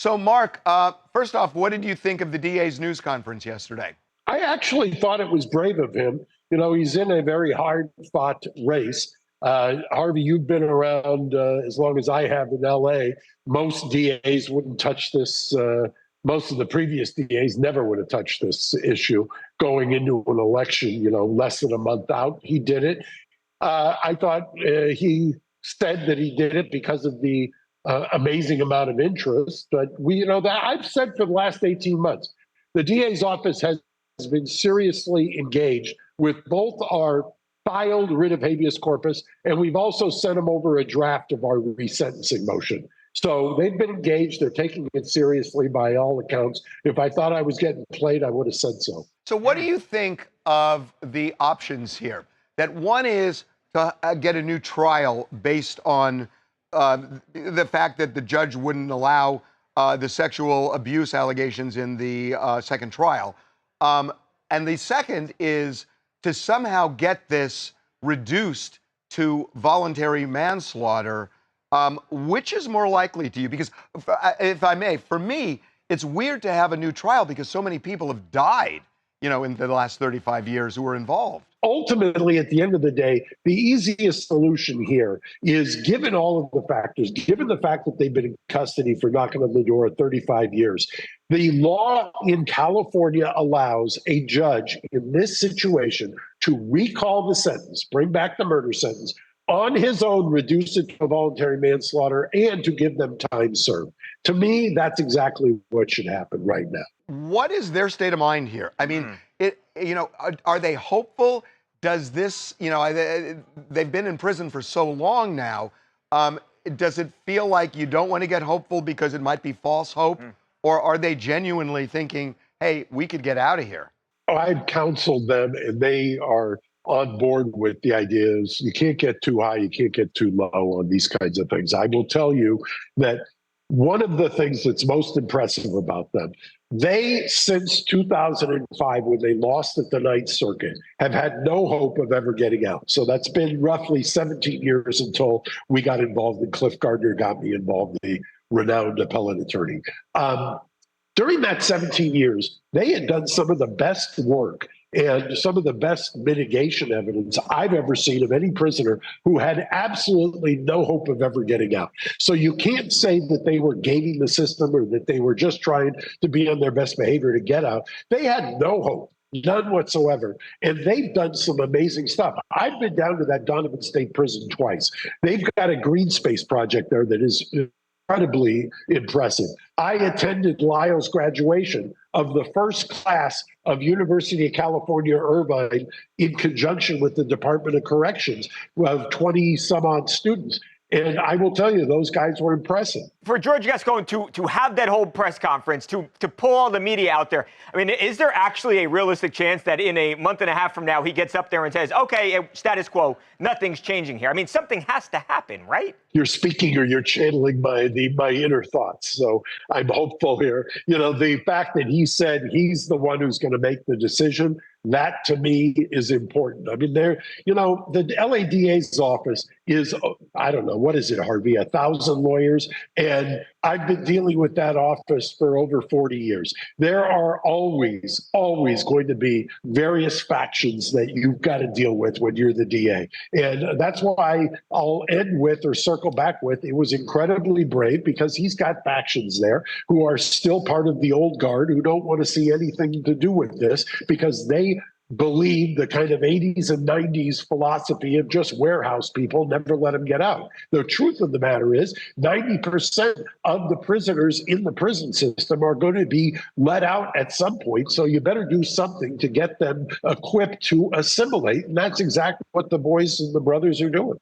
So, Mark, first off, what did you think of the DA's news conference yesterday? I actually thought it was brave of him. You know, he's in a very hard-fought race. Harvey, you've been around as long as I have in L.A. Most DAs wouldn't touch this. Most of the previous DAs never would have touched this issue going into an election, you know, less than a month out. He did it. I thought he said that he did it because of the amazing amount of interest. But that I've said for the last 18 months, the DA's office has been seriously engaged with both our filed writ of habeas corpus, and we've also sent them over a draft of our resentencing motion. So they've been engaged. They're taking it seriously by all accounts. If I thought I was getting played, I would have said so. So what do you think of the options here? That one is to get a new trial based on the fact that the judge wouldn't allow the sexual abuse allegations in the second trial. And the second is to somehow get this reduced to voluntary manslaughter. Which is more likely to you? Because if I may, for me, it's weird to have a new trial because so many people have died, in the last 35 years who were involved. Ultimately, at the end of the day, the easiest solution here is, given all of the factors, given the fact that they've been in custody for knocking on the door 35 years, the law in California allows a judge in this situation to recall the sentence, bring back the murder sentence, on his own, reduce it to movolontary manslaughter, and to give them time served. To me, that's exactly what should happen right now. What is their state of mind here? I mean, are they hopeful? Does this, they've been in prison for so long now. Does it feel like you don't want to get hopeful because it might be false hope? Or are they genuinely thinking, hey, we could get out of here? I've counseled them, and they are on board with the ideas. You can't get too high, you can't get too low on these kinds of things. I will tell you that one of the things that's most impressive about them, they, since 2005, when they lost at the Ninth Circuit, have had no hope of ever getting out. So that's been roughly 17 years until we got involved, and Cliff Gardner got me involved, the renowned appellate attorney. During that 17 years, they had done some of the best work and some of the best mitigation evidence I've ever seen of any prisoner who had absolutely no hope of ever getting out. So you can't say that they were gaming the system or that they were just trying to be on their best behavior to get out. They had no hope, none whatsoever. And they've done some amazing stuff. I've been down to that Donovan State Prison twice. They've got a green space project there that is incredibly impressive. I attended Lyle's graduation of the first class of University of California, Irvine, in conjunction with the Department of Corrections of 20 some odd students. And I will tell you, those guys were impressive. For George Gascon to have that whole press conference, to pull all the media out there, I mean, is there actually a realistic chance that in a month and a half from now, he gets up there and says, okay, status quo, nothing's changing here? I mean, something has to happen, right? You're speaking, or you're channeling my inner thoughts. So I'm hopeful here. The fact that he said he's the one who's going to make the decision, that to me is important. I mean, the LADA's office is, I don't know, what is it, Harvey, 1,000 lawyers? And I've been dealing with that office for over 40 years. There are always going to be various factions that you've got to deal with when you're the DA. And that's why I'll end with, or circle back with, it was incredibly brave because he's got factions there who are still part of the old guard, who don't want to see anything to do with this because they believe the kind of 80s and 90s philosophy of just warehouse people, never let them get out. The truth of the matter is 90% of the prisoners in the prison system are going to be let out at some point. So you better do something to get them equipped to assimilate. And that's exactly what the boys and the brothers are doing.